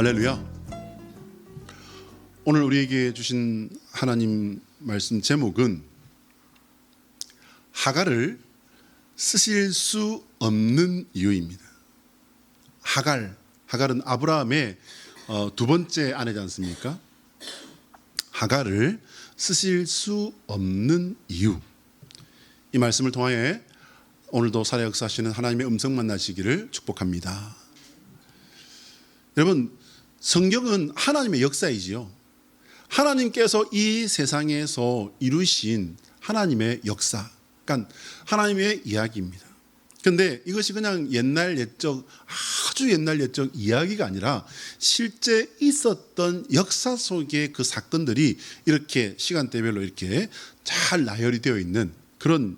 할렐루야. 오늘 우리에게 주신 하나님 말씀 제목은 하갈을 쓰실 수 없는 이유입니다. 하갈은 아브라함의 두 번째 아내지 않습니까? 하갈을 쓰실 수 없는 이유. 이 말씀을 통하여 오늘도 살아 역사하시는 하나님의 음성 만나시기를 축복합니다. 여러분, 성경은 하나님의 역사이지요. 하나님께서 이 세상에서 이루신 하나님의 역사, 그러니까 하나님의 이야기입니다. 그런데 이것이 그냥 옛날 옛적, 아주 옛날 옛적 이야기가 아니라 실제 있었던 역사 속의 그 사건들이 이렇게 시간대별로 이렇게 잘 나열이 되어 있는 그런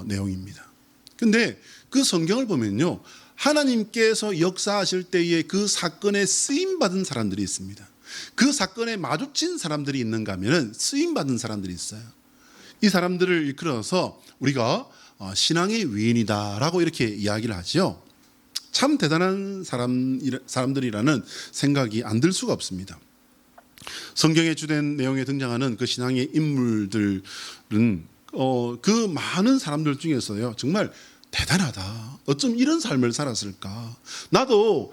내용입니다. 그런데 그 성경을 보면요, 하나님께서 역사하실 때에 그 사건에 쓰임받은 사람들이 있습니다. 그 사건에 마주친 사람들이 있는가 하면 쓰임받은 사람들이 있어요. 이 사람들을 일컬어서 우리가 신앙의 위인이다라고 이렇게 이야기를 하죠. 참 대단한 사람들이라는 생각이 안 들 수가 없습니다. 성경의 주된 내용에 등장하는 그 신앙의 인물들은 그 많은 사람들 중에서요, 정말 대단하다. 어쩜 이런 삶을 살았을까? 나도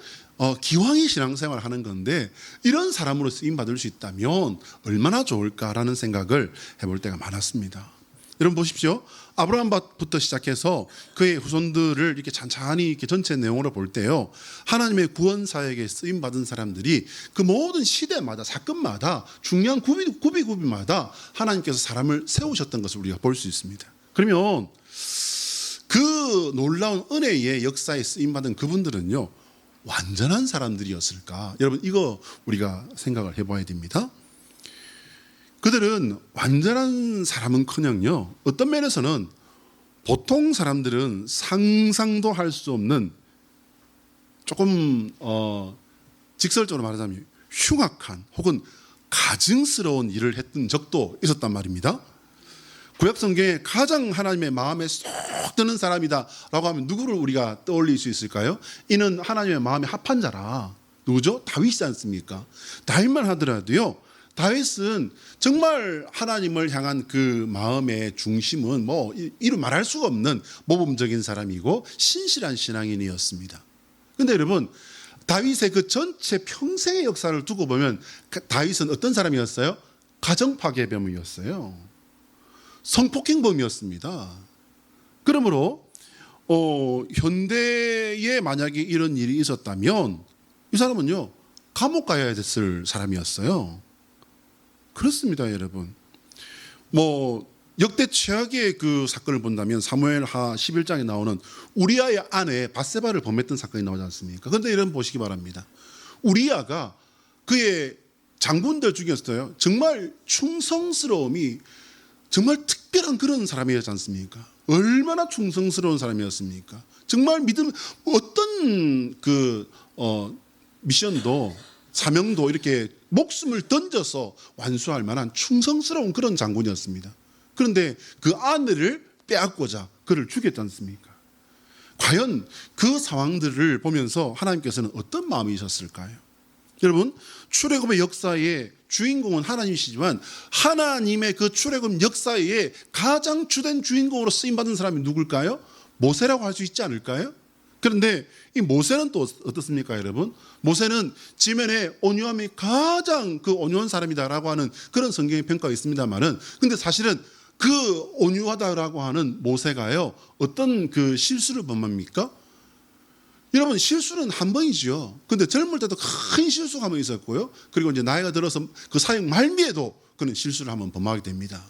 기왕이 신앙생활을 하는 건데 이런 사람으로 쓰임받을 수 있다면 얼마나 좋을까라는 생각을 해볼 때가 많았습니다. 여러분 보십시오. 아브라함부터 시작해서 그의 후손들을 이렇게 찬찬히 이렇게 전체 내용으로 볼 때요, 하나님의 구원 사역에 쓰임 받은 사람들이 그 모든 시대마다 사건마다 중요한 구비마다 하나님께서 사람을 세우셨던 것을 우리가 볼 수 있습니다. 그러면 그 놀라운 은혜의 역사에 쓰임 받은 그분들은요, 완전한 사람들이었을까? 여러분, 이거 우리가 생각을 해봐야 됩니다. 그들은 완전한 사람은커녕요, 어떤 면에서는 보통 사람들은 상상도 할 수 없는, 조금 직설적으로 말하자면 흉악한 혹은 가증스러운 일을 했던 적도 있었단 말입니다. 구약성경에 가장 하나님의 마음에 쏙 드는 사람이다 라고 하면 누구를 우리가 떠올릴 수 있을까요? 이는 하나님의 마음에 합한 자라. 누구죠? 다윗이지 않습니까? 다윗만 하더라도요, 다윗은 정말 하나님을 향한 그 마음의 중심은 이루 말할 수가 없는 모범적인 사람이고 신실한 신앙인이었습니다. 그런데 여러분, 다윗의 그 전체 평생의 역사를 두고 보면 다윗은 어떤 사람이었어요? 가정파괴범이었어요. 성폭행범이었습니다. 그러므로 현대에 만약에 이런 일이 있었다면 이 사람은요, 감옥 가야 됐을 사람이었어요. 그렇습니다, 여러분. 역대 최악의 그 사건을 본다면 사무엘하 11장에 나오는 우리아의 아내 밧세바를 범했던 사건이 나오지 않습니까? 그런데 이런 보시기 바랍니다. 우리아가 그의 장군들 중에서요, 정말 충성스러움이 정말 특별한 그런 사람이었지 않습니까? 얼마나 충성스러운 사람이었습니까? 정말 믿음, 어떤 미션도 사명도 이렇게 목숨을 던져서 완수할 만한 충성스러운 그런 장군이었습니다. 그런데 그 아내를 빼앗고자 그를 죽였지 않습니까? 과연 그 상황들을 보면서 하나님께서는 어떤 마음이셨을까요? 여러분, 출애굽의 역사의 주인공은 하나님이시지만 하나님의 그 출애굽 역사의 가장 주된 주인공으로 쓰임받은 사람이 누굴까요? 모세라고 할 수 있지 않을까요? 그런데 이 모세는 또 어떻습니까, 여러분? 모세는 지면에 온유함이 가장 그 온유한 사람이다라고 하는 그런 성경의 평가가 있습니다만은, 근데 사실은 그 온유하다라고 하는 모세가요, 어떤 그 실수를 범합니까? 여러분, 실수는 한 번이지요. 근데 젊을 때도 큰 실수가 한 번 있었고요. 그리고 이제 나이가 들어서 그 사역 말미에도 그는 실수를 한번 범하게 됩니다.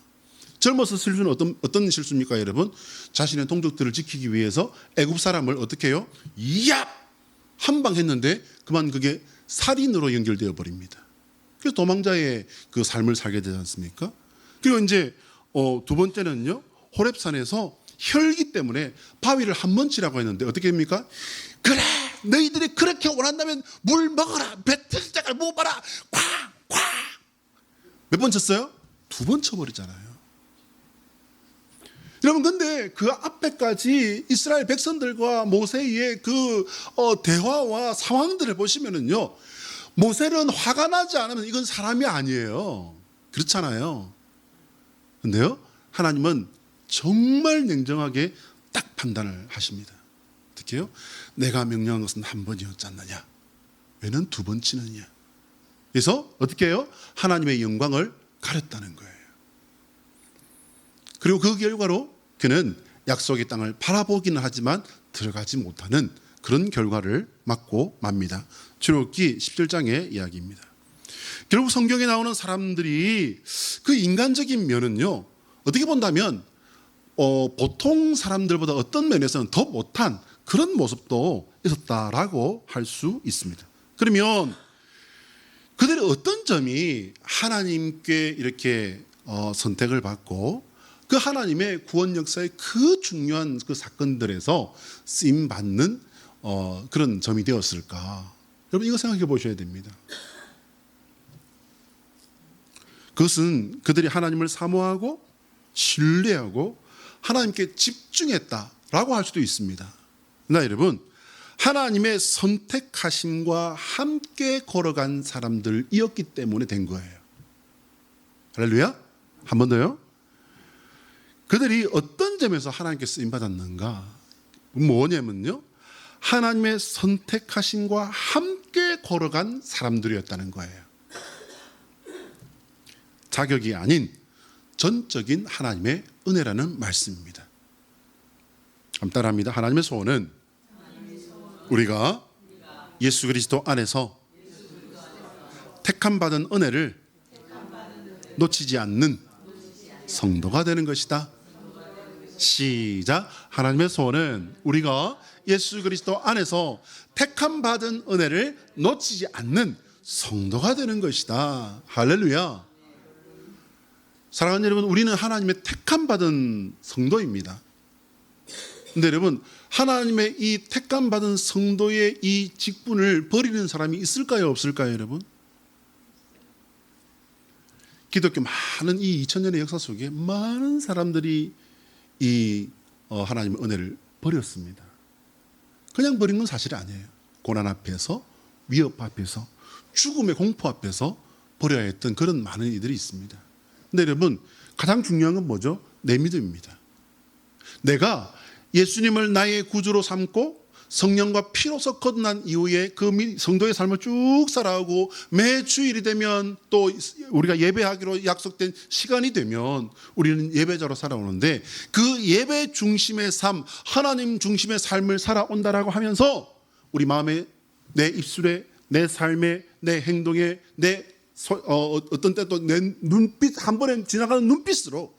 젊어서 실수는 어떤 실수입니까, 여러분? 자신의 동족들을 지키기 위해서 애굽 사람을 어떻게 해요? 얍! 한 방 했는데 그만 그게 살인으로 연결되어 버립니다. 그래서 도망자의 그 삶을 살게 되지 않습니까? 그리고 이제 두 번째는요, 호렙산에서 혈기 때문에 바위를 한 번 치라고 했는데 어떻게 됩니까? 그래, 너희들이 그렇게 원한다면 물 먹어라, 뱉을 때까지 못 봐라, 쾅! 몇 번 쳤어요? 2번 쳐버리잖아요. 여러분, 근데 그 앞에까지 이스라엘 백성들과 모세의 그 대화와 상황들을 보시면은요, 모세는 화가 나지 않으면 이건 사람이 아니에요. 그렇잖아요. 근데요, 하나님은 정말 냉정하게 딱 판단을 하십니다. 어떻게요? 내가 명령한 것은 한 번이었지 않느냐? 왜는 두 번 치느냐? 그래서 어떻게 해요? 하나님의 영광을 가렸다는 거예요. 그리고 그 결과로 그는 약속의 땅을 바라보기는 하지만 들어가지 못하는 그런 결과를 맞고 맙니다. 출애굽기 17장의 이야기입니다. 결국 성경에 나오는 사람들이 그 인간적인 면은요, 어떻게 본다면 보통 사람들보다 어떤 면에서는 더 못한 그런 모습도 있었다라고 할 수 있습니다. 그러면 그들의 어떤 점이 하나님께 이렇게 선택을 받고 그 하나님의 구원 역사의 그 중요한 그 사건들에서 쓰임 받는 그런 점이 되었을까? 여러분, 이거 생각해 보셔야 됩니다. 그것은 그들이 하나님을 사모하고 신뢰하고 하나님께 집중했다라고 할 수도 있습니다. 그러나 여러분, 하나님의 선택하심과 함께 걸어간 사람들이었기 때문에 된 거예요. 할렐루야. 한 번 더요. 그들이 어떤 점에서 하나님께 쓰임받았는가? 뭐냐면요, 하나님의 선택하심과 함께 걸어간 사람들이었다는 거예요. 자격이 아닌 전적인 하나님의 은혜라는 말씀입니다. 한번 따라합니다. 하나님의 소원은 우리가 예수 그리스도 안에서 택함 받은 은혜를 놓치지 않는 성도가 되는 것이다. 시작. 하나님의 소원은 우리가 예수 그리스도 안에서 택함 받은 은혜를 놓치지 않는 성도가 되는 것이다. 할렐루야. 사랑하는 여러분, 우리는 하나님의 택함 받은 성도입니다. 근데 여러분, 하나님의 이 택감 받은 성도의 이 직분을 버리는 사람이 있을까요, 없을까요, 여러분? 기독교 많은 이 2000년의 역사 속에 많은 사람들이 이 하나님의 은혜를 버렸습니다. 그냥 버린 건 사실이 아니에요. 고난 앞에서, 위협 앞에서, 죽음의 공포 앞에서 버려야 했던 그런 많은 이들이 있습니다. 근데 여러분, 가장 중요한 건 뭐죠? 내 믿음입니다. 내가 예수님을 나의 구주로 삼고 성령과 피로서 거듭난 이후에 그 성도의 삶을 쭉 살아가고 매 주일이 되면 또 우리가 예배하기로 약속된 시간이 되면 우리는 예배자로 살아오는데, 그 예배 중심의 삶, 하나님 중심의 삶을 살아온다라고 하면서 우리 마음에, 내 입술에, 내 삶에, 내 행동에, 어떤 때 또 내 눈빛, 한 번에 지나가는 눈빛으로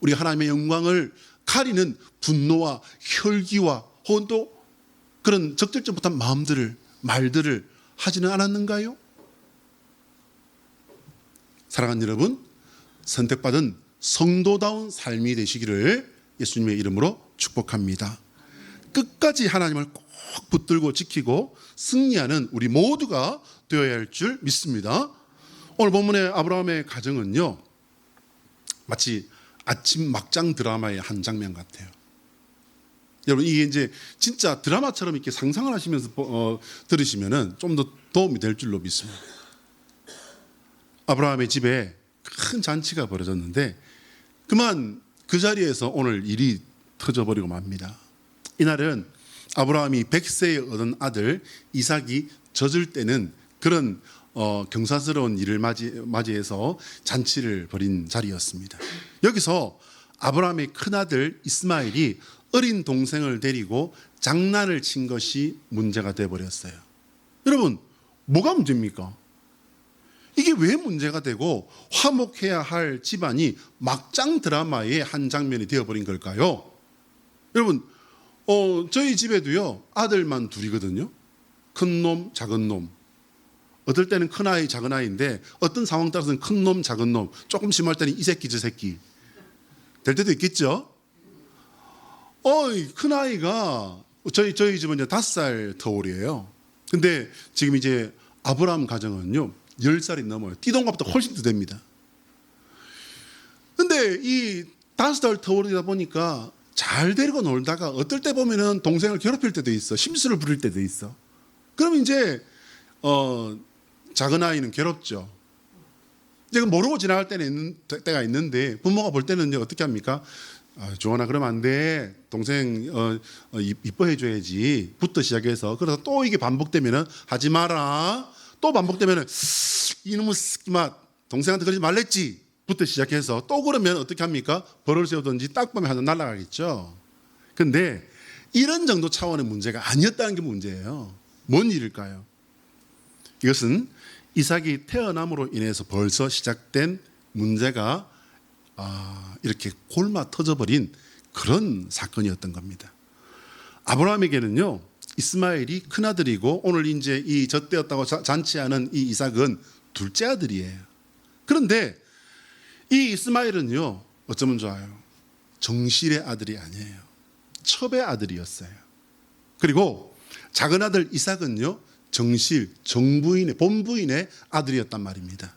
우리가 하나님의 영광을 가리는 분노와 혈기와 혹은 또 그런 적절치 못한 말들을 하지는 않았는가요? 사랑하는 여러분, 선택받은 성도다운 삶이 되시기를 예수님의 이름으로 축복합니다. 끝까지 하나님을 꼭 붙들고 지키고 승리하는 우리 모두가 되어야 할 줄 믿습니다. 오늘 본문의 아브라함의 가정은요, 마치 아침 막장 드라마의 한 장면 같아요. 여러분, 이게 이제 진짜 드라마처럼 이렇게 상상을 하시면서 들으시면은 좀 더 도움이 될 줄로 믿습니다. 아브라함의 집에 큰 잔치가 벌어졌는데 그만 그 자리에서 오늘 일이 터져버리고 맙니다. 이날은 아브라함이 100세에 얻은 아들 이삭이 젖을 때는 그런 경사스러운 일을 맞이해서 잔치를 벌인 자리였습니다. 여기서 아브라함의 큰아들 이스마엘이 어린 동생을 데리고 장난을 친 것이 문제가 되어버렸어요. 여러분, 뭐가 문제입니까? 이게 왜 문제가 되고 화목해야 할 집안이 막장 드라마의 한 장면이 되어버린 걸까요? 여러분, 저희 집에도요, 아들만 둘이거든요. 큰 놈, 작은 놈. 어떨 때는 큰 아이, 작은 아이인데 어떤 상황 따라서는 큰 놈, 작은 놈, 조금 심할 때는 이 새끼, 저 새끼 될 때도 있겠죠. 큰 아이가 저희 집은 이제 5살 터울이에요. 근데 지금 이제 아브라함 가정은요 10살이 넘어요. 띠동갑보다 훨씬 더 됩니다. 근데 이 5살 터울이다 보니까 잘 데리고 놀다가 어떨 때 보면은 동생을 괴롭힐 때도 있어. 심술을 부릴 때도 있어. 그럼 이제 작은 아이는 괴롭죠. 이제 모르고 지나갈 때가 있는데 부모가 볼 때는 이제 어떻게 합니까? 조원아 그러면 안 돼. 동생 이뻐해 줘야지. 부터 시작해서 그래서 또 이게 반복되면은 하지 마라. 또 반복되면은 이놈의 새끼마 동생한테 그러지 말랬지. 부터 시작해서 또 그러면 어떻게 합니까? 벌을 세우든지 딱 보면 하나 날아가겠죠. 근데 이런 정도 차원의 문제가 아니었다는 게 문제예요. 뭔 일일까요? 이것은 이삭이 태어남으로 인해서 벌써 시작된 문제가 이렇게 골마 터져버린 그런 사건이었던 겁니다. 아브라함에게는요, 이스마엘이 큰아들이고 오늘 이제 이 젖되었다고 잔치하는 이 이삭은 둘째 아들이에요. 그런데 이 이스마엘은요, 어쩌면 좋아요. 정실의 아들이 아니에요. 첩의 아들이었어요. 그리고 작은 아들 이삭은요, 정실, 정부인의, 본부인의 아들이었단 말입니다.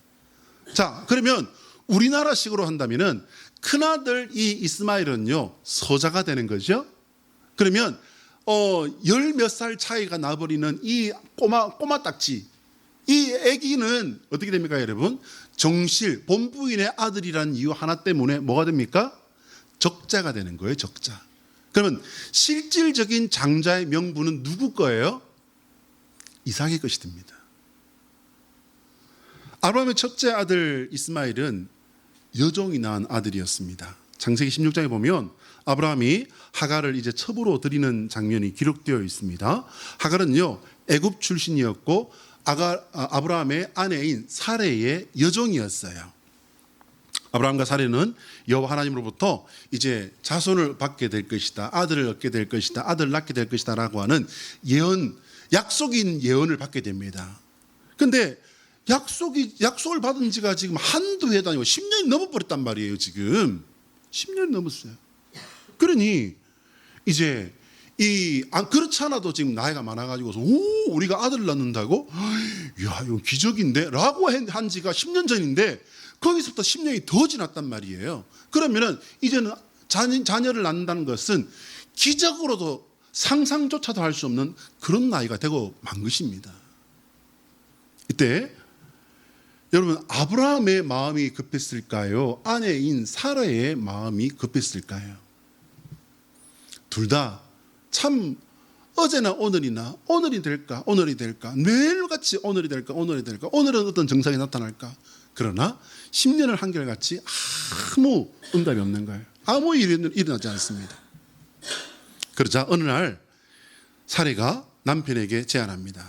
자, 그러면 우리나라식으로 한다면은 큰아들 이 이스마엘은요, 서자가 되는 거죠. 그러면 열 몇 살 차이가 나버리는 이 꼬마 딱지, 이 아기는 어떻게 됩니까, 여러분? 정실, 본부인의 아들이라는 이유 하나 때문에 뭐가 됩니까? 적자가 되는 거예요, 적자. 그러면 실질적인 장자의 명분은 누구 거예요? 이삭의 것이 됩니다. 아브라함의 첫째 아들 이스마엘은 여종이 낳은 아들이었습니다. 창세기 16장에 보면 아브라함이 하갈을 이제 첩으로 들이는 장면이 기록되어 있습니다. 하갈은요, 애굽 출신이었고 아브라함의 아내인 사레의 여종이었어요. 아브라함과 사레는 여호와 하나님으로부터 이제 자손을 받게 될 것이다, 아들을 얻게 될 것이다, 아들을 낳게 될 것이다라고 하는 예언, 약속인 예언을 받게 됩니다. 근데 약속을 받은 지가 지금 한두 해도 아니고 10년이 넘어버렸단 말이에요. 지금 10년이 넘었어요. 그러니 이제 그렇지 않아도 지금 나이가 많아가지고서 우리가 아들을 낳는다고? 야, 이거 기적인데? 라고 한 지가 10년 전인데 거기서부터 10년이 더 지났단 말이에요. 그러면은 이제는 자녀를 낳는다는 것은 기적으로도 상상조차도 할 수 없는 그런 나이가 되고 만 것입니다. 이때 여러분, 아브라함의 마음이 급했을까요? 아내인 사라의 마음이 급했을까요? 둘 다 참 어제나 오늘이나 오늘이 될까 매일같이 오늘이 될까 오늘은 어떤 정상이 나타날까. 그러나 10년을 한결같이 아무 응답이 없는 거예요. 아무 일이 일어나지 않습니다. 그러자 어느 날 사레가 남편에게 제안합니다.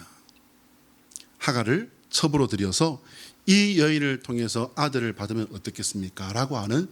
하갈을 첩으로 들여서 이 여인을 통해서 아들을 받으면 어떻겠습니까? 라고 하는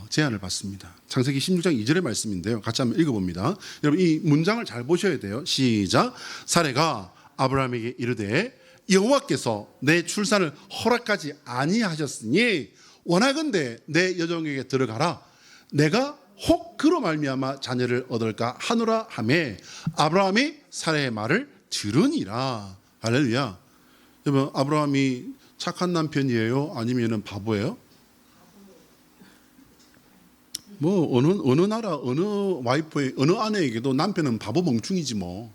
제안을 받습니다. 창세기 16장 2절의 말씀인데요. 같이 한번 읽어봅니다. 여러분, 이 문장을 잘 보셔야 돼요. 시작. 사레가 아브라함에게 이르되 여호와께서 내 출산을 허락하지 아니하셨으니 원하건대 내 여종에게 들어가라. 내가 혹 그로 말미암아 자녀를 얻을까 하노라 하매 아브라함이 사레의 말을 들으니라. 할렐루야. 여러분, 아브라함이 착한 남편이에요? 아니면은 바보예요? 뭐 어느 나라 어느 와이프의 어느 아내에게도 남편은 바보 멍충이지 뭐.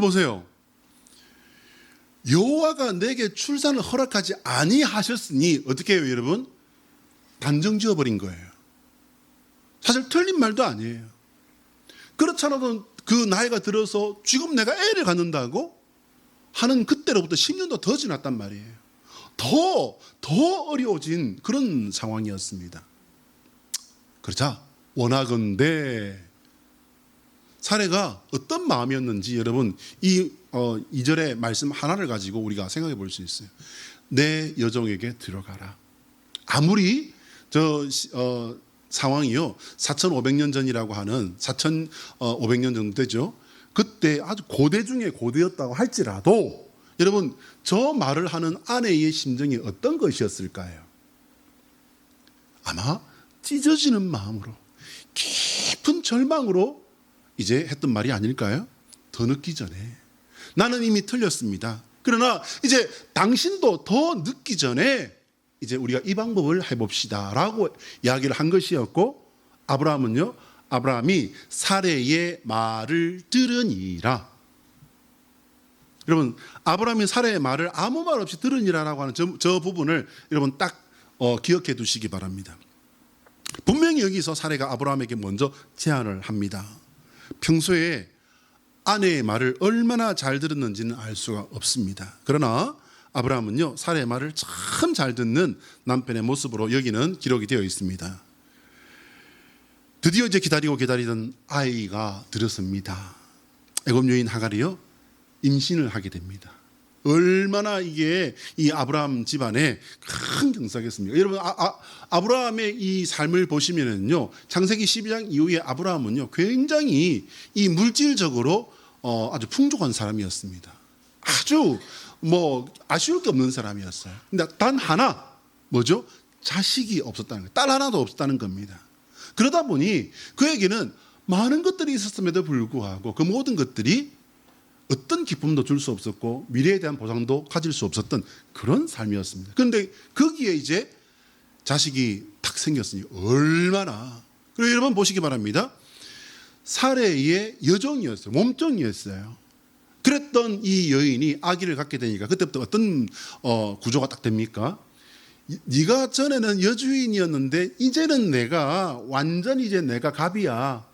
보세요. 여호와가 내게 출산을 허락하지 아니하셨으니 어떻게 해요, 여러분? 단정 지어버린 거예요. 사실 틀린 말도 아니에요. 그렇지 않아도 그 나이가 들어서 지금 내가 애를 갖는다고 하는 그때로부터 10년도 더 지났단 말이에요. 더 어려워진 그런 상황이었습니다. 그러자 원하건대 사레가 어떤 마음이었는지 여러분 이 2절의 말씀 하나를 가지고 우리가 생각해 볼 수 있어요. 내 여종에게 들어가라. 아무리 상황이요 4,500년 전이라고 하는 4,500년 정도 되죠. 그때 아주 고대 중에 고대였다고 할지라도 여러분 저 말을 하는 아내의 심정이 어떤 것이었을까요? 아마 찢어지는 마음으로 깊은 절망으로 이제 했던 말이 아닐까요? 더 늦기 전에 나는 이미 틀렸습니다. 그러나 이제 당신도 더 늦기 전에 이제 우리가 이 방법을 해봅시다 라고 이야기를 한 것이었고 아브라함이 사레의 말을 들으니라. 여러분 아브라함이 사라의 말을 아무 말 없이 들으니라라고 하는 저 부분을 여러분 딱 기억해 두시기 바랍니다. 분명히 여기서 사라가 아브라함에게 먼저 제안을 합니다. 평소에 아내의 말을 얼마나 잘 들었는지는 알 수가 없습니다. 그러나 아브라함은요 사라의 말을 참 잘 듣는 남편의 모습으로 여기는 기록이 되어 있습니다. 드디어 이제 기다리던 아이가 들었습니다. 애굽 여인 하갈이요 임신을 하게 됩니다. 얼마나 이게 이 아브라함 집안에 큰 경사겠습니까? 여러분 아브라함의 이 삶을 보시면은요 창세기 12장 이후에 아브라함은요 굉장히 이 물질적으로 아주 풍족한 사람이었습니다. 아주 아쉬울 게 없는 사람이었어요. 근데 단 하나 뭐죠? 자식이 없었다는 거예요. 딸 하나도 없었다는 겁니다. 그러다 보니 그에게는 많은 것들이 있었음에도 불구하고 그 모든 것들이 어떤 기쁨도 줄 수 없었고 미래에 대한 보상도 가질 수 없었던 그런 삶이었습니다. 그런데 거기에 이제 자식이 탁 생겼으니 얼마나. 그리고 여러분 보시기 바랍니다. 사레의 여종이었어요. 몸종이었어요. 그랬던 이 여인이 아기를 갖게 되니까 그때부터 어떤 구조가 딱 됩니까? 네가 전에는 여주인이었는데 이제는 내가 완전히 이제 내가 갑이야.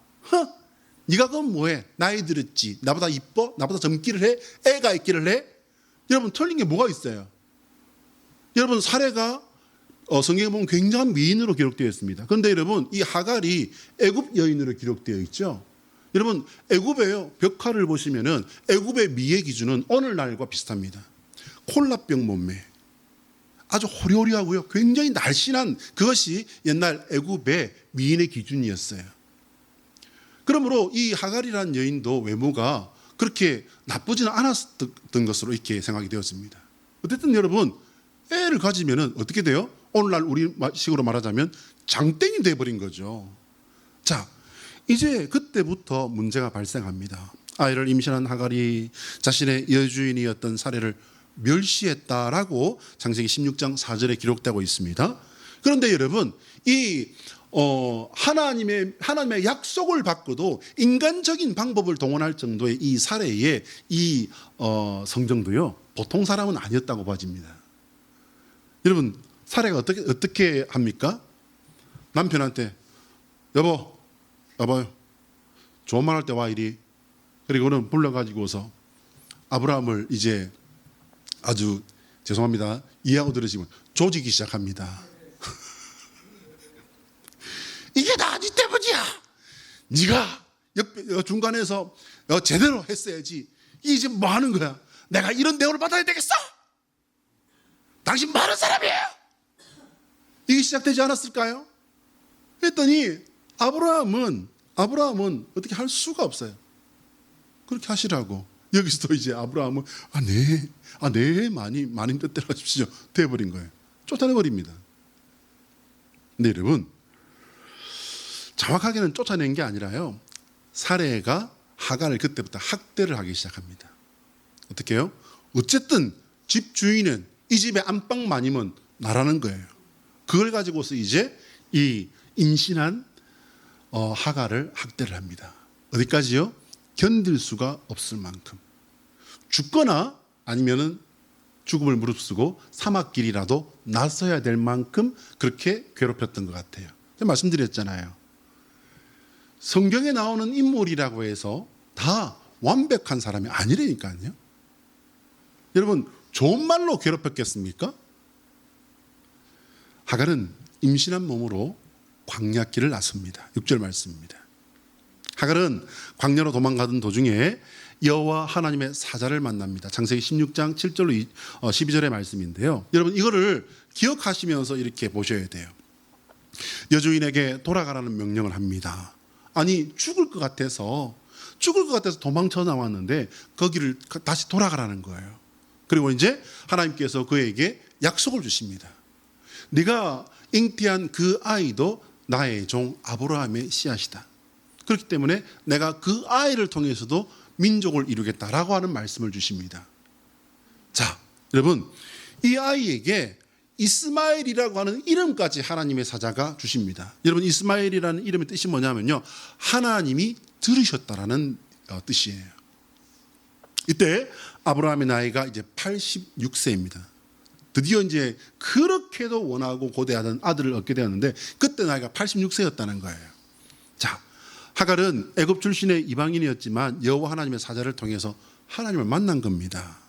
네가 그건 뭐해? 나이 들었지. 나보다 이뻐? 나보다 젊기를 해? 애가 있기를 해? 여러분 틀린 게 뭐가 있어요? 여러분 사례가 성경에 보면 굉장한 미인으로 기록되어 있습니다. 그런데 여러분 이 하갈이 애굽 여인으로 기록되어 있죠. 여러분 애굽에요 벽화를 보시면은 애굽의 미의 기준은 오늘날과 비슷합니다. 콜라병 몸매, 아주 호리호리하고요 굉장히 날씬한 그것이 옛날 애굽의 미인의 기준이었어요. 그러므로 이 하갈이라는 여인도 외모가 그렇게 나쁘지는 않았던 것으로 이렇게 생각이 되었습니다. 어쨌든 여러분 애를 가지면은 어떻게 돼요? 오늘날 우리식으로 말하자면 장땡이 돼버린 거죠. 자, 이제 그때부터 문제가 발생합니다. 아이를 임신한 하갈이 자신의 여주인이었던 사례를 멸시했다라고 창세기 16장 4절에 기록되고 있습니다. 그런데 여러분 이 하나님의 약속을 받고도 인간적인 방법을 동원할 정도의 이 사례의 이 성정도요 보통 사람은 아니었다고 봐집니다. 여러분 사례가 어떻게 합니까? 남편한테 여보요 좋은 말 할 때 와 이리. 그리고는 불러가지고서 아브라함을 이제 아주 죄송합니다 이해하고 들으시면 조지기 시작합니다. 이게 다 네 때문이야. 네가 중간에서 제대로 했어야지. 이게 지금 뭐 하는 거야? 내가 이런 대우를 받아야 되겠어? 당신 많은 사람이에요. 이게 시작되지 않았을까요? 했더니 아브라함은 어떻게 할 수가 없어요. 그렇게 하시라고. 여기서도 이제 아브라함은 네 마님 뜻대로 하십시오 돼버린 거예요. 쫓아내버립니다. 근데 여러분 정확하게는 쫓아낸 게 아니라요 사레가 하갈을 그때부터 학대를 하기 시작합니다. 어떻게 해요? 어쨌든 집 주인은 이 집의 안방 마님은 나라는 거예요. 그걸 가지고서 이제 이 임신한 하갈을 학대를 합니다. 어디까지요? 견딜 수가 없을 만큼 죽거나 아니면은 죽음을 무릅쓰고 사막길이라도 나서야 될 만큼 그렇게 괴롭혔던 것 같아요. 제가 말씀드렸잖아요. 성경에 나오는 인물이라고 해서 다 완벽한 사람이 아니라니까요. 여러분 좋은 말로 괴롭혔겠습니까? 하갈은 임신한 몸으로 광야길을 나섭니다. 6절 말씀입니다. 하갈은 광야로 도망가던 도중에 여호와 하나님의 사자를 만납니다. 창세기 16장 7절로 12절의 말씀인데요. 여러분 이거를 기억하시면서 이렇게 보셔야 돼요. 여주인에게 돌아가라는 명령을 합니다. 아니 죽을 것 같아서 도망쳐 나왔는데 거기를 다시 돌아가라는 거예요. 그리고 이제 하나님께서 그에게 약속을 주십니다. 네가 잉태한 그 아이도 나의 종 아브라함의 씨앗이다. 그렇기 때문에 내가 그 아이를 통해서도 민족을 이루겠다라고 하는 말씀을 주십니다. 자, 여러분 이 아이에게 이스마엘이라고 하는 이름까지 하나님의 사자가 주십니다. 여러분 이스마엘이라는 이름의 뜻이 뭐냐면요 하나님이 들으셨다라는 뜻이에요. 이때 아브라함의 나이가 이제 86세입니다. 드디어 이제 그렇게도 원하고 고대하던 아들을 얻게 되었는데 그때 나이가 86세였다는 거예요. 자, 하갈은 애굽 출신의 이방인이었지만 여호와 하나님의 사자를 통해서 하나님을 만난 겁니다.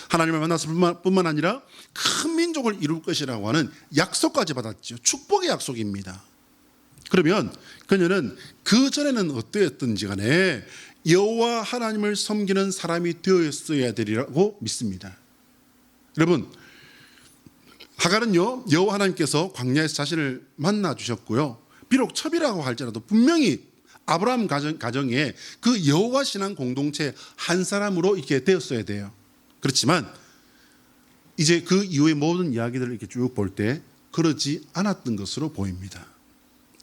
하나님을 만났을 뿐만 아니라 큰 민족을 이룰 것이라고 하는 약속까지 받았죠. 축복의 약속입니다. 그러면 그녀는 그전에는 어떠했던지 간에 여호와 하나님을 섬기는 사람이 되었어야 되리라고 믿습니다. 여러분, 하갈은요, 여호와 하나님께서 광야에서 자신을 만나 주셨고요, 비록 첩이라고 할지라도 분명히 아브라함 가정에 그 여호와 신앙 공동체 한 사람으로 이렇게 되었어야 돼요. 그렇지만 이제 그 이후의 모든 이야기들을 이렇게 쭉 볼 때 그러지 않았던 것으로 보입니다.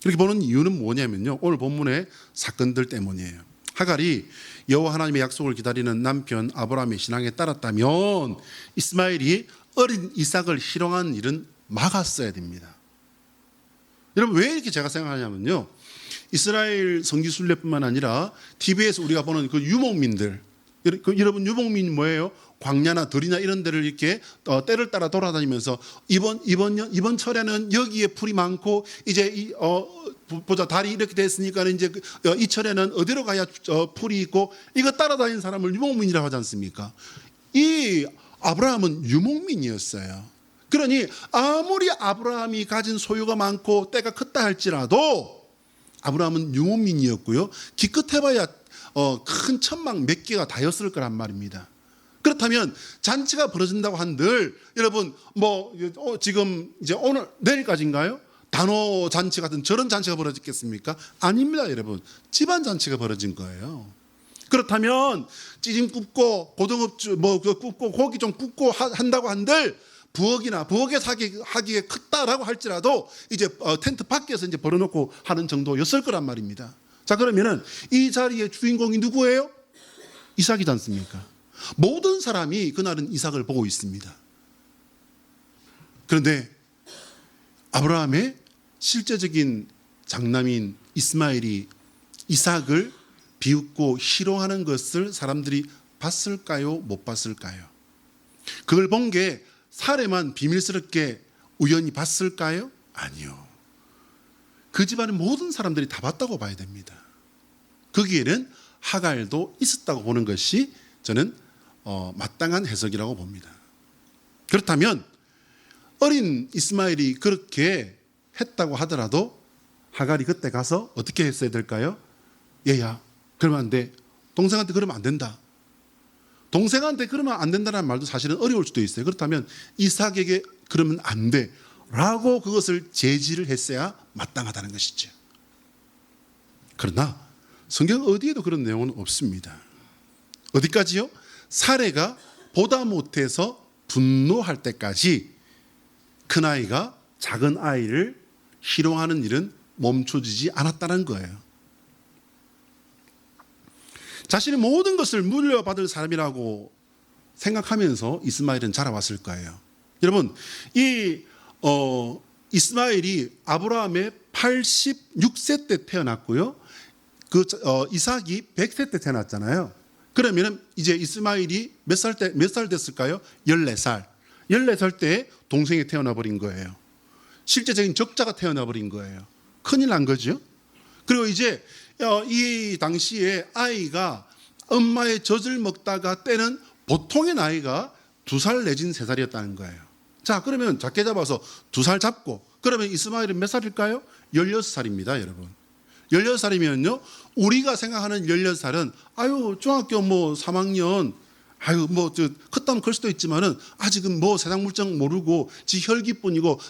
그렇게 보는 이유는 뭐냐면요, 오늘 본문의 사건들 때문이에요. 하갈이 여호와 하나님의 약속을 기다리는 남편 아브라함의 신앙에 따랐다면 이스마엘이 어린 이삭을 희롱한 일은 막았어야 됩니다. 여러분, 왜 이렇게 제가 생각하냐면요, 이스라엘 성지순례뿐만 아니라 TV에서 우리가 보는 그 유목민들, 여러분 유목민이 뭐예요? 광야나 들이나 이런 데를 이렇게 때를 따라 돌아다니면서 이번 철에는 여기에 풀이 많고 이제 보자 달이 이렇게 됐으니까 이제 이 철에는 어디로 가야 풀이 있고 이거 따라다니는 사람을 유목민이라고 하지 않습니까? 이 아브라함은 유목민이었어요. 그러니 아무리 아브라함이 가진 소유가 많고 때가 컸다 할지라도 아브라함은 유목민이었고요, 기껏해봐야 큰 천막 몇 개가 다였을 거란 말입니다. 그렇다면 잔치가 벌어진다고 한들 여러분 지금 이제 오늘 내일까지인가요? 단오 잔치 같은 저런 잔치가 벌어졌겠습니까? 아닙니다, 여러분. 집안 잔치가 벌어진 거예요. 그렇다면 찌짐 굽고 고등업주 굽고 고기 좀 굽고 한다고 한들 부엌에서 하기에 컸다라고 할지라도 이제 텐트 밖에서 이제 벌어놓고 하는 정도였을 거란 말입니다. 자, 그러면은 이 자리의 주인공이 누구예요? 이삭이지 않습니까? 모든 사람이 그날은 이삭을 보고 있습니다. 그런데 아브라함의 실제적인 장남인 이스마엘이 이삭을 비웃고 희롱하는 것을 사람들이 봤을까요? 못 봤을까요? 그걸 본 게 사례만 비밀스럽게 우연히 봤을까요? 아니요. 그 집안의 모든 사람들이 다 봤다고 봐야 됩니다. 거기에는 하갈도 있었다고 보는 것이 저는 마땅한 해석이라고 봅니다. 그렇다면 어린 이스마엘이 그렇게 했다고 하더라도 하갈이 그때 가서 어떻게 했어야 될까요? 얘야, 그러면 안 돼. 동생한테 그러면 안 된다. 동생한테 그러면 안 된다는 말도 사실은 어려울 수도 있어요. 그렇다면 이삭에게 그러면 안 돼 라고 그것을 제지를 했어야 마땅하다는 것이죠. 그러나 성경 어디에도 그런 내용은 없습니다. 어디까지요? 사례가 보다 못해서 분노할 때까지 큰아이가 작은 아이를 희롱하는 일은 멈춰지지 않았다는 거예요. 자신의 모든 것을 물려받을 사람이라고 생각하면서 이스마엘은 자라왔을 거예요. 여러분, 이 이스마엘이 아브라함의 86세 때 태어났고요, 이삭이 100세 때 태어났잖아요. 그러면 이제 이스마엘이 몇 살 됐을까요? 14살. 14살 때 동생이 태어나 버린 거예요. 실제적인 적자가 태어나 버린 거예요. 큰일 난 거죠. 그리고 이제 이 당시에 아이가 엄마의 젖을 먹다가 때는 보통의 나이가 2살 내진 3살이었다는 거예요. 자, 그러면 작게 잡아서 2살 잡고 그러면 이스마엘은 몇 살일까요? 16살입니다, 여러분. 16살이면요, 우리가 생각하는 16살은 중학교 3학년 컸다면 클 수도 있지만은 아직은 세상 물정 모르고 지 혈기뿐이고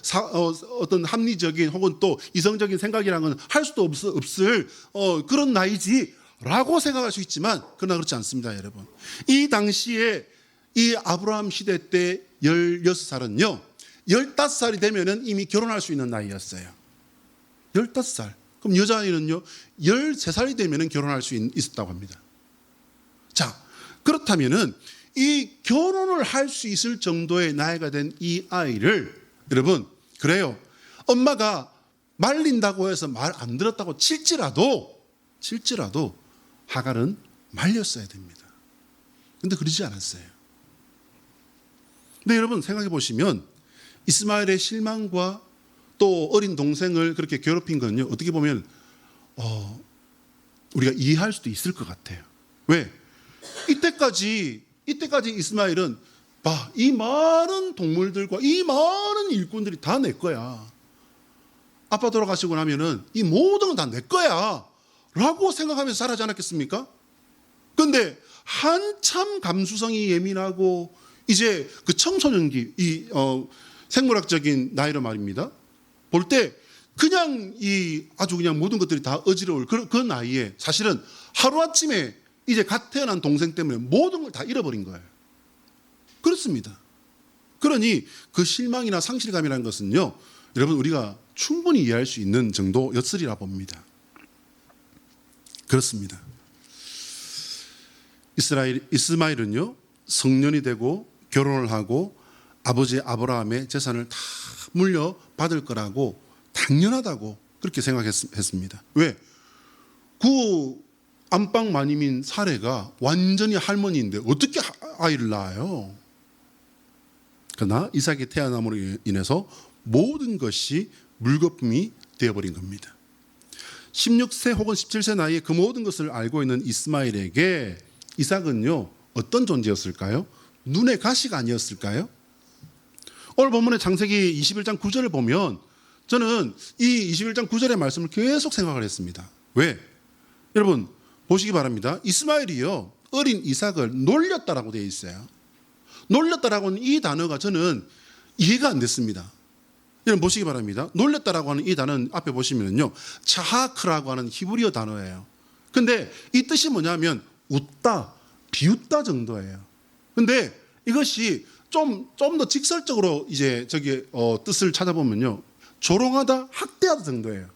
어떤 합리적인 혹은 또 이성적인 생각이라는 건 할 수도 없을 그런 나이지라고 생각할 수 있지만 그러나 그렇지 않습니다, 여러분. 이 당시에 이 아브라함 시대 때 16살은요 15살이 되면은 이미 결혼할 수 있는 나이였어요. 15살. 그럼 여자아이는요 13살이 되면은 결혼할 수 있었다고 합니다. 자, 그렇다면은 이 결혼을 할 수 있을 정도의 나이가 된 이 아이를, 여러분, 그래요, 엄마가 말린다고 해서 말 안 들었다고 칠지라도 하갈은 말렸어야 됩니다. 근데 그러지 않았어요. 근데 여러분 생각해 보시면 이스마엘의 실망과 또 어린 동생을 그렇게 괴롭힌 건요, 어떻게 보면 우리가 이해할 수도 있을 것 같아요. 왜? 이때까지 이스마엘은 봐, 이 많은 동물들과 이 많은 일꾼들이 다 내 거야. 아빠 돌아가시고 나면은 이 모든 건 다 내 거야 라고 생각하면서 살아지 않았겠습니까? 근데 한참 감수성이 예민하고 이제 그 청소년기, 생물학적인 나이로 말입니다. 볼 때 그냥 아주 그냥 모든 것들이 다 어지러울 그 나이에 사실은 하루아침에 이제 갓 태어난 동생 때문에 모든 걸 다 잃어버린 거예요. 그렇습니다. 그러니 그 실망이나 상실감이라는 것은요, 여러분 우리가 충분히 이해할 수 있는 정도였으리라 봅니다. 그렇습니다. 이스마엘은요, 성년이 되고 결혼을 하고 아버지 아브라함의 재산을 다 물려받을 거라고 당연하다고 그렇게 생각했습니다. 왜? 그 안방 마님인 사레가 완전히 할머니인데 어떻게 아이를 낳아요? 그러나 이삭이 태어남으로 인해서 모든 것이 물거품이 되어버린 겁니다. 16세 혹은 17세 나이에 그 모든 것을 알고 있는 이스마엘에게 이삭은요, 어떤 존재였을까요? 눈의 가시가 아니었을까요? 오늘 본문의 창세기 21장 9절을 보면 저는 이 21장 9절의 말씀을 계속 생각을 했습니다. 왜? 여러분 보시기 바랍니다. 이스마엘이요, 어린 이삭을 놀렸다라고 되어 있어요. 놀렸다라고 하는 이 단어가 저는 이해가 안 됐습니다. 여러분 보시기 바랍니다. 놀렸다라고 하는 이 단어는 앞에 보시면요, 차하크라고 하는 히브리어 단어예요. 근데 이 뜻이 뭐냐면 웃다, 비웃다 정도예요. 근데 이것이 좀 더 직설적으로 이제 뜻을 찾아보면요, 조롱하다, 학대하다 정도예요.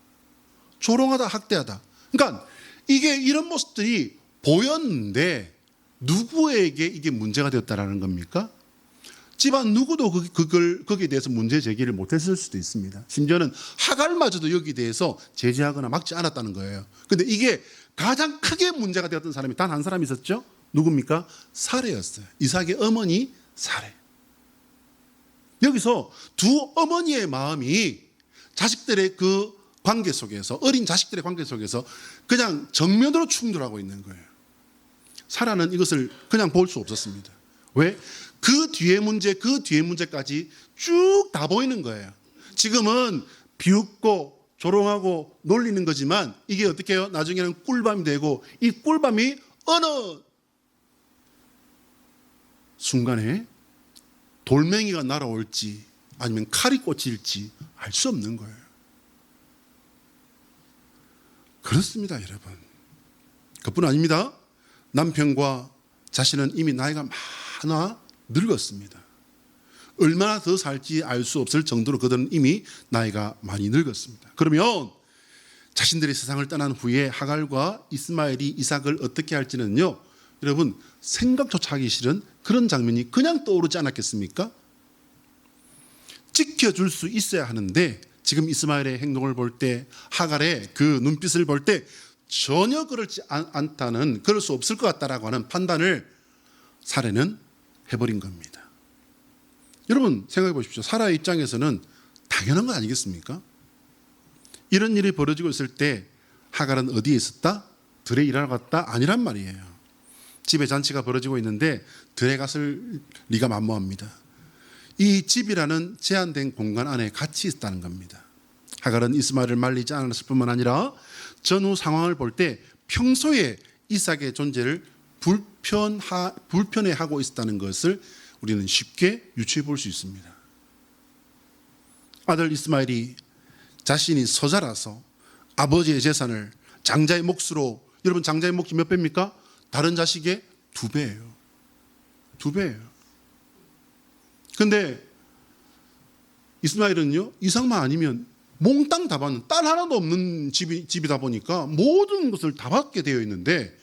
조롱하다, 학대하다. 그러니까 이게 이런 모습들이 보였는데 누구에게 이게 문제가 되었다라는 겁니까? 집안 누구도 거기에 대해서 문제 제기를 못했을 수도 있습니다. 심지어는 하갈마저도 여기에 대해서 제지하거나 막지 않았다는 거예요. 그런데 이게 가장 크게 문제가 되었던 사람이 단 한 사람 있었죠? 누굽니까? 사레였어요. 이삭의 어머니 사레. 여기서 두 어머니의 마음이 자식들의 그 관계 속에서, 어린 자식들의 관계 속에서 그냥 정면으로 충돌하고 있는 거예요. 사라는 이것을 그냥 볼 수 없었습니다. 왜? 그 뒤에 문제까지 쭉 다 보이는 거예요. 지금은 비웃고 조롱하고 놀리는 거지만 이게 어떻게 해요? 나중에는 꿀밤이 되고, 이 꿀밤이 어느 순간에 돌멩이가 날아올지 아니면 칼이 꽂힐지 알 수 없는 거예요. 그렇습니다, 여러분. 그뿐 아닙니다. 남편과 자신은 이미 나이가 많아 늙었습니다. 얼마나 더 살지 알 수 없을 정도로 그들은 이미 나이가 많이 늙었습니다. 그러면 자신들이 세상을 떠난 후에 하갈과 이스마엘이 이삭을 어떻게 할지는요, 여러분 생각조차 하기 싫은 그런 장면이 그냥 떠오르지 않았겠습니까? 지켜줄 수 있어야 하는데 지금 이스마엘의 행동을 볼 때, 하갈의 그 눈빛을 볼 때 전혀 그렇지 않다는, 그럴 수 없을 것 같다라고 하는 판단을 사레는 해버린 겁니다. 여러분 생각해 보십시오. 사라의 입장에서는 당연한 거 아니겠습니까? 이런 일이 벌어지고 있을 때 하갈은 어디에 있었다? 들에 일하러 갔다? 아니란 말이에요. 집에 잔치가 벌어지고 있는데 들에 갔을 리가 만무합니다. 이 집이라는 제한된 공간 안에 같이 있었다는 겁니다. 하갈은 이스마엘을 말리지 않았을 뿐만 아니라 전후 상황을 볼 때 평소에 이삭의 존재를 불편해하고 있었다는 것을 우리는 쉽게 유추해 볼 수 있습니다. 아들 이스마엘이 자신이 서자라서 아버지의 재산을 장자의 몫으로, 여러분 장자의 몫이 몇 배입니까? 다른 자식의 2배예요. 2배예요. 근데 이스마엘은요, 이삭만 아니면 몽땅 다 받는, 딸 하나도 없는 집이다 보니까 모든 것을 다 받게 되어 있는데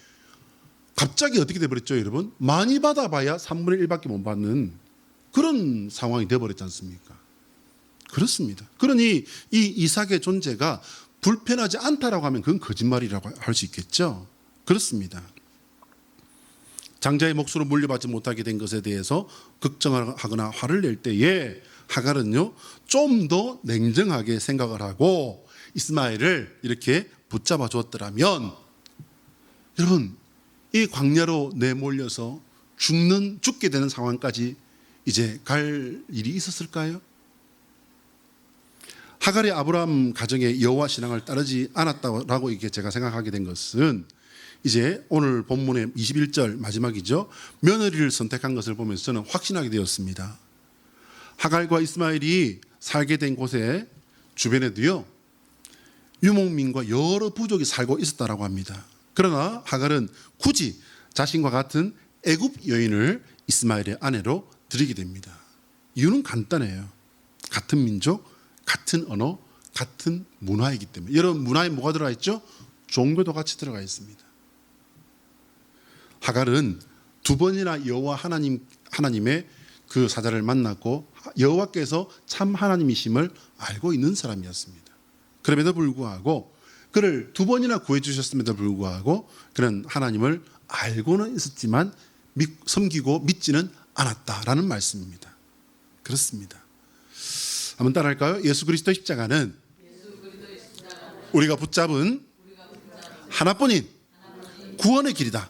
갑자기 어떻게 돼버렸죠, 여러분? 많이 받아봐야 3분의 1밖에 못 받는 그런 상황이 돼버렸지 않습니까? 그렇습니다. 그러니 이 이삭의 존재가 불편하지 않다라고 하면 그건 거짓말이라고 할 수 있겠죠. 그렇습니다. 장자의 몫으로 물려받지 못하게 된 것에 대해서 걱정하거나 화를 낼 때에 하갈은요 좀 더 냉정하게 생각을 하고 이스마엘을 이렇게 붙잡아 주었더라면 여러분 이 광야로 내몰려서 죽게 되는 상황까지 이제 갈 일이 있었을까요? 하갈이 아브라함 가정의 여호와 신앙을 따르지 않았다라고 이게 제가 생각하게 된 것은 이제 오늘 본문의 21절 마지막이죠. 며느리를 선택한 것을 보면서 저는 확신하게 되었습니다. 하갈과 이스마엘이 살게 된 곳에 주변에도요 유목민과 여러 부족이 살고 있었다라고 합니다. 그러나 하갈은 굳이 자신과 같은 애굽 여인을 이스마엘의 아내로 들이게 됩니다. 이유는 간단해요. 같은 민족, 같은 언어, 같은 문화이기 때문에. 여러분 문화에 뭐가 들어가 있죠? 종교도 같이 들어가 있습니다. 하갈은 두 번이나 여호와 하나님의 그 사자를 만났고 여호와께서 참 하나님이심을 알고 있는 사람이었습니다. 그럼에도 불구하고 그를 두 번이나 구해 주셨음에도 불구하고 그는 하나님을 알고는 있었지만 섬기고 믿지는 않았다라는 말씀입니다. 그렇습니다. 한번 따라할까요? 예수 그리스도의 십자가는 우리가 붙잡은 하나뿐인 구원의 길이다.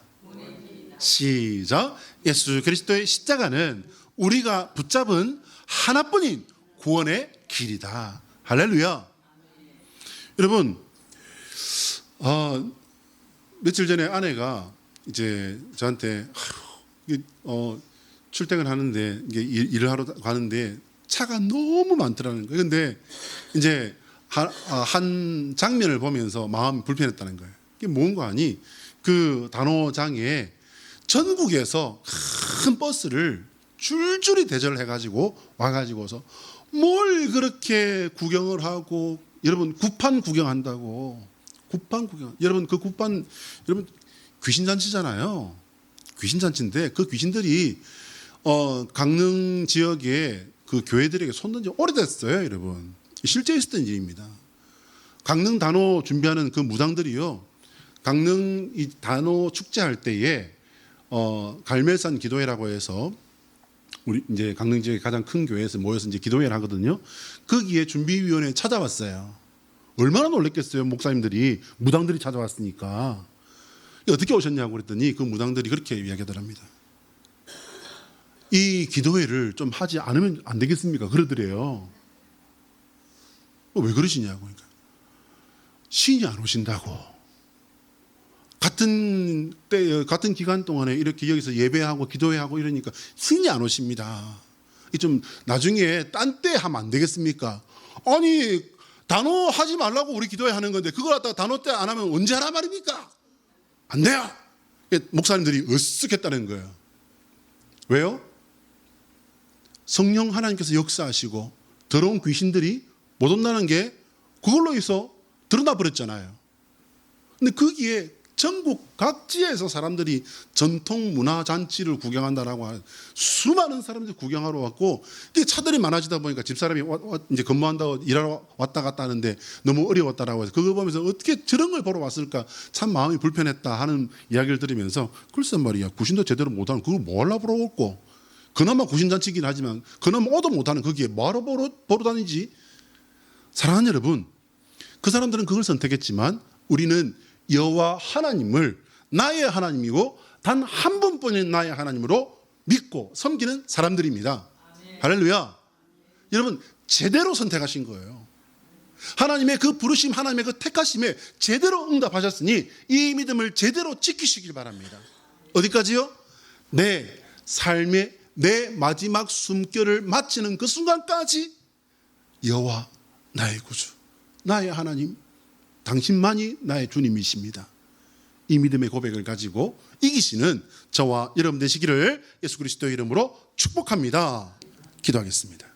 시작. 예수 그리스도의 십자가는 우리가 붙잡은 하나뿐인 구원의 길이다. 할렐루야. 여러분, 며칠 전에 아내가 이제 저한테 출퇴근하는데 이게 일을 하러 가는데 차가 너무 많더라는 거예요. 근데 이제 한 장면을 보면서 마음이 불편했다는 거예요. 이게 뭔가 하니 그 단호장에 전국에서 큰 버스를 줄줄이 대절을 해가지고 와가지고서 뭘 그렇게 구경을 하고 여러분 굿판 구경한다고 굿판 구경 여러분 그 굿판 여러분 귀신잔치잖아요. 귀신잔치인데 그 귀신들이 강릉 지역에 그 교회들에게 손든 지 오래됐어요, 여러분. 실제 있었던 일입니다. 강릉 단오 준비하는 그 무당들이요, 강릉 이 단오 축제할 때에 갈멜산 기도회라고 해서 우리 이제 강릉 지역의 가장 큰 교회에서 모여서 이제 기도회를 하거든요. 거기에 준비위원회 찾아왔어요. 얼마나 놀랬겠어요, 목사님들이 무당들이 찾아왔으니까. 어떻게 오셨냐고 그랬더니 그 무당들이 그렇게 이야기하더랍니다. 이 기도회를 좀 하지 않으면 안 되겠습니까? 그러더래요. 왜 그러시냐고. 그러니까 신이 안 오신다고. 같은 때, 같은 기간 동안에 이렇게 여기서 예배하고 기도회하고 이러니까 신이 안 오십니다. 좀 나중에 딴 때 하면 안 되겠습니까? 아니, 단오 하지 말라고 우리 기도회 하는 건데 그걸 갖다가 단오 때 안 하면 언제 하라 말입니까? 안 돼요. 목사님들이 으쓱했다는 거예요. 왜요? 성령 하나님께서 역사하시고 더러운 귀신들이 못 온다는 게 그걸로 해서 드러나 버렸잖아요. 근데 거기에 전국 각지에서 사람들이 전통 문화 잔치를 구경한다라고 수많은 사람들이 구경하러 왔고 차들이 많아지다 보니까 집사람이 이제 근무한다고 일하러 왔다 갔다 하는데 너무 어려웠다라고 해서 그거 보면서 어떻게 저런 걸 보러 왔을까 참 마음이 불편했다 하는 이야기를 들으면서 글쎄 말이야 구신도 제대로 못하는 그걸 뭐 하려고 보러 왔고 그나마 구신잔치긴 하지만 그나마 오도 못하는 거기에 뭐하러 보러 다니지. 사랑하는 여러분, 그 사람들은 그걸 선택했지만 우리는 여호와 하나님을 나의 하나님이고 단 한 분뿐인 나의 하나님으로 믿고 섬기는 사람들입니다. 아멘. 할렐루야. 여러분 제대로 선택하신 거예요. 하나님의 그 부르심, 하나님의 그 택하심에 제대로 응답하셨으니 이 믿음을 제대로 지키시길 바랍니다. 어디까지요? 내 삶의 내 마지막 숨결을 마치는 그 순간까지 여호와 나의 구주, 나의 하나님, 당신만이 나의 주님이십니다. 이 믿음의 고백을 가지고 이기시는 저와 여러분 되시기를 예수 그리스도의 이름으로 축복합니다. 기도하겠습니다.